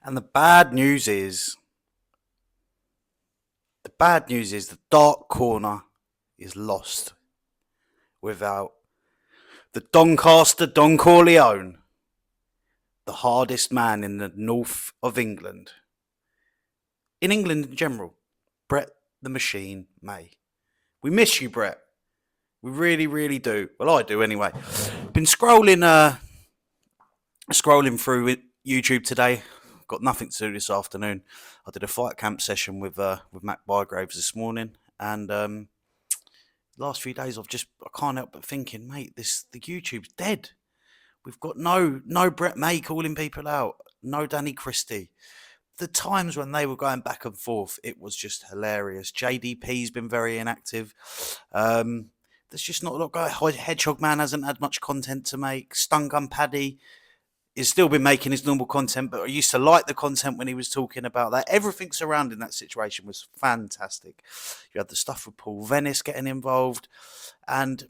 And the bad news is the dark corner is lost without the Doncaster Don Corleone, the hardest man in the north of England. In England in general, Brett the Machine May. We miss you, Brett. We really, really do. Well, I do anyway. Been scrolling through YouTube today. Got nothing to do this afternoon. I did a fight camp session with Matt Bygraves this morning, and last few days I can't help but thinking, mate, the YouTube's dead. We've got no Brett May calling people out, no Danny Christie. The times when they were going back and forth, it was just hilarious. JDP's been very inactive. There's just not a lot going. Hedgehog Man hasn't had much content to make. Stun Gun Paddy has still been making his normal content, but I used to like the content when he was talking about that. Everything surrounding that situation was fantastic. You had the stuff with Paul Venice getting involved, and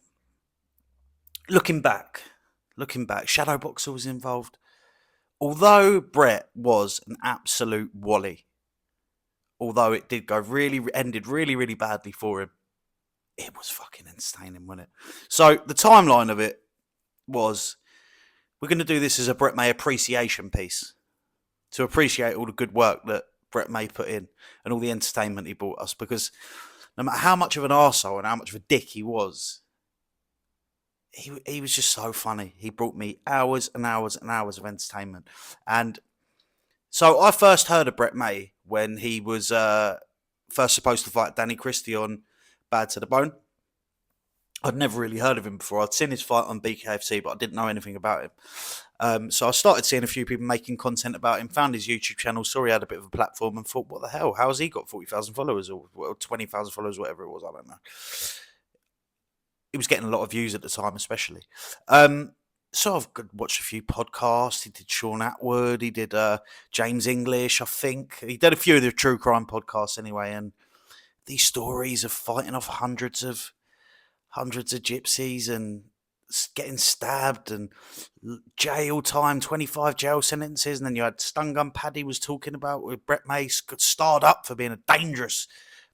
looking back, Shadowboxer was involved. Although Brett was an absolute wally, although it did ended really, really badly for him, it was fucking entertaining, wasn't it? So the timeline of it was, we're going to do this as a Brett May appreciation piece to appreciate all the good work that Brett May put in and all the entertainment he brought us, because no matter how much of an arsehole and how much of a dick he was just so funny. He brought me hours and hours and hours of entertainment. And so I first heard of Brett May when he was first supposed to fight Danny Christie on Bad to the Bone. I'd never really heard of him before. I'd seen his fight on BKFC, but I didn't know anything about him. So I started seeing a few people making content about him, found his YouTube channel, saw he had a bit of a platform, and thought, what the hell? How has he got 40,000 followers or 20,000 followers, whatever it was? I don't know. He was getting a lot of views at the time, especially. So I've watched a few podcasts. He did Sean Atwood. He did James English, I think. He did a few of the true crime podcasts anyway. And these stories of fighting off hundreds of gypsies and getting stabbed and jail time, 25 jail sentences. And then you had Stun Gun Paddy was talking about with Brett May starred up for being a dangerous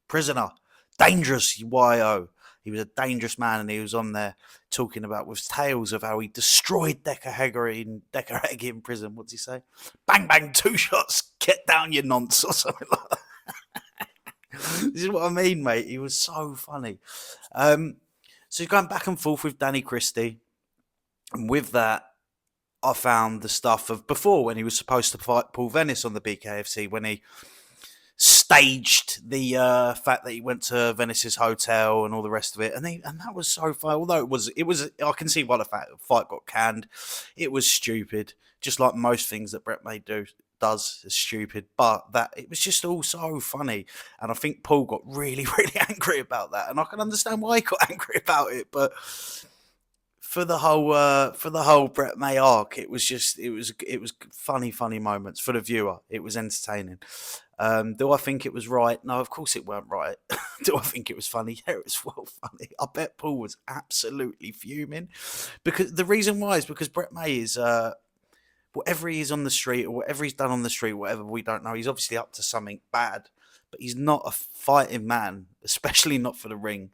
prisoner. Dangerous, YO. He was a dangerous man, and he was on there talking about with tales of how he destroyed Decker Heggie in prison. What's he say? Bang, bang, 2 shots, get down, you nonce, or something like that. This is what I mean, mate. He was so funny. So he's going back and forth with Danny Christie. And with that, I found the stuff of before when he was supposed to fight Paul Venice on the BKFC, when he staged the fact that he went to Venice's hotel and all the rest of it, and that was so fun. Although it was I can see why the fight got canned. It was stupid, just like most things that Brett May does is stupid. But that it was just all so funny, and I think Paul got really, really angry about that, and I can understand why he got angry about it. But for the whole Brett May arc, it was funny moments for the viewer. It was entertaining. Do I think it was right? No, of course it weren't right. Do I think it was funny? Yeah, it was well funny. I bet Paul was absolutely fuming, because the reason why is because Brett May is whatever he is on the street or whatever he's done on the street, whatever, we don't know. He's obviously up to something bad, but he's not a fighting man, especially not for the ring.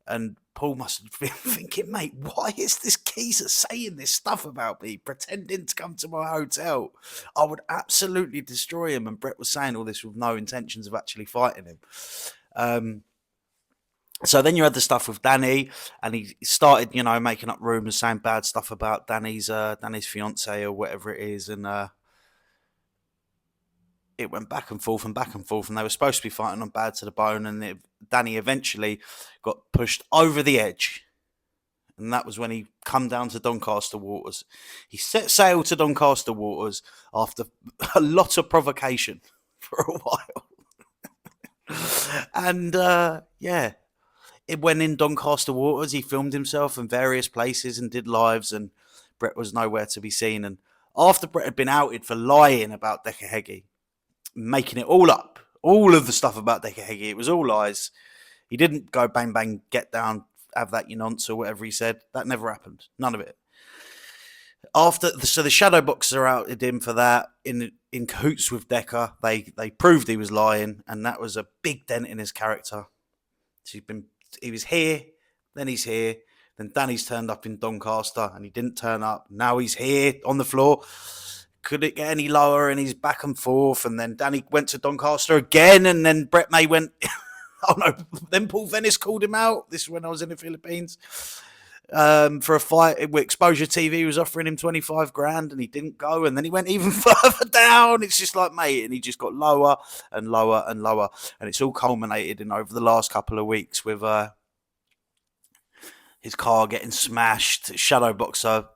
And Paul must have been thinking, mate, why is this geezer saying this stuff about me, pretending to come to my hotel? I would absolutely destroy him. And Brett was saying all this with no intentions of actually fighting him. So then you had the stuff with Danny, and he started, making up rumours, saying bad stuff about Danny's fiancée or whatever it is. And it went back and forth, and they were supposed to be fighting on Bad to the Bone, and Danny eventually got pushed over the edge, and that was when he come down to Doncaster waters. He set sail to Doncaster waters after a lot of provocation for a while. And when in Doncaster waters, he filmed himself in various places and did lives, and Brett was nowhere to be seen. And after Brett had been outed for lying about Decker Heggie, making it all up, all of the stuff about Decker Heggie, it was all lies. He didn't go bang bang, get down, have that you nonce or whatever he said. That never happened. None of it. So the Shadowboxer outed him for that. in cahoots with Decker. They proved he was lying, and that was a big dent in his character. He was here, then he's here. Then Danny's turned up in Doncaster, and he didn't turn up. Now he's here on the floor. Could it get any lower? And he's back and forth. And then Danny went to Doncaster again, and then Brett May went. Oh no! Then Paul Venice called him out. This is when I was in the Philippines. For a fight where Exposure TV was offering him 25 grand and he didn't go, and then he went even further down. It's just like, mate, and he just got lower and lower and lower, and it's all culminated in over the last couple of weeks with his car getting smashed, Shadowboxer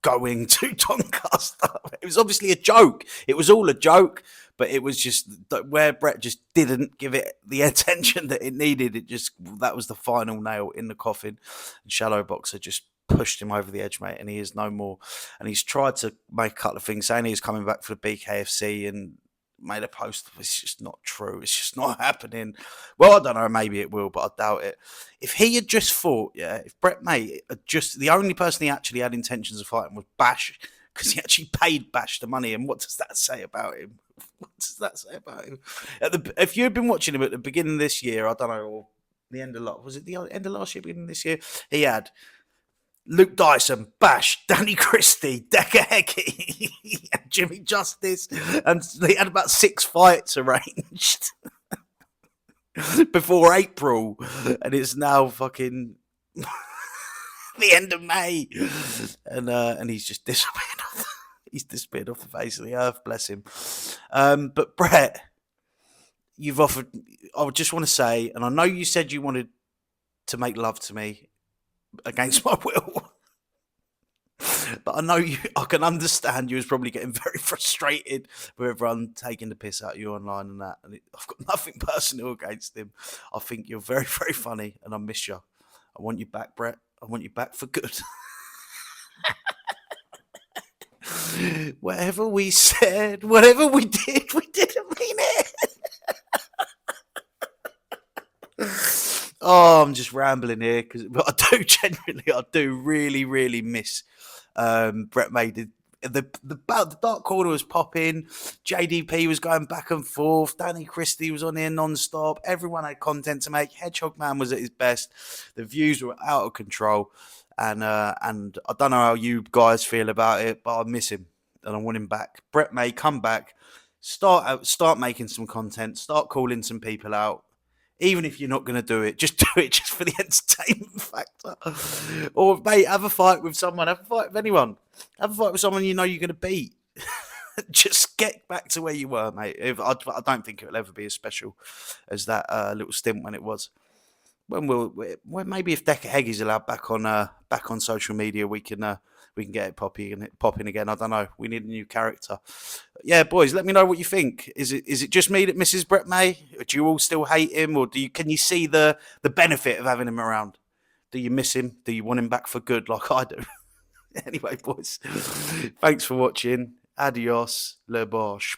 going to Doncaster. It was obviously a joke. It was all a joke, but it was just where Brett just didn't give it the attention that it needed. That was the final nail in the coffin. And Shadowboxer just pushed him over the edge, mate, and he is no more. And he's tried to make a couple of things, saying he's coming back for the BKFC and made a post. It's just not true. It's just not happening. Well, I don't know. Maybe it will, but I doubt it. If he had just fought, if Brett May had just, the only person he actually had intentions of fighting was Bash, because he actually paid Bash the money. And what does that say about him? What does that say about him? If you had been watching him at the beginning of this year, I don't know, or the end of last year, beginning of this year, he had Luke Dyson, Bash, Danny Christie, Decker Heggie, Jimmy Justice, and he had about 6 fights arranged before April, and it's now fucking the end of May, and he's just disappeared off. He's disappeared off the face of the earth, bless him. But Brett, you've offered. I just want to say, and I know you said you wanted to make love to me against my will, but I know I can understand you was probably getting very frustrated with everyone taking the piss out of you online and that. And I've got nothing personal against him. I think you're very, very funny, and I miss you. I want you back, Brett. I want you back for good. Whatever we said, whatever we did, we didn't mean it. Oh, I'm just rambling here, but I do really, really miss Brett May. The Dark Corner was popping, JDP was going back and forth, Danny Christie was on here non-stop, everyone had content to make, Hedgehog Man was at his best, the views were out of control, and I don't know how you guys feel about it, but I miss him and I want him back. Brett May, come back, start making some content, start calling some people out. Even if you're not going to do it just for the entertainment factor. Or, mate, have a fight with someone. Have a fight with anyone. Have a fight with someone you know you're going to beat. Just get back to where you were, mate. I don't think it will ever be as special as that little stint when it was. When maybe if Decker Heggie's allowed back on social media, we can get it popping again. I don't know. We need a new character. Yeah, boys, let me know what you think. Is it just me that misses Brett May? Or do you all still hate him, or can you see the benefit of having him around? Do you miss him? Do you want him back for good, like I do? Anyway, boys, thanks for watching. Adios, le bosh.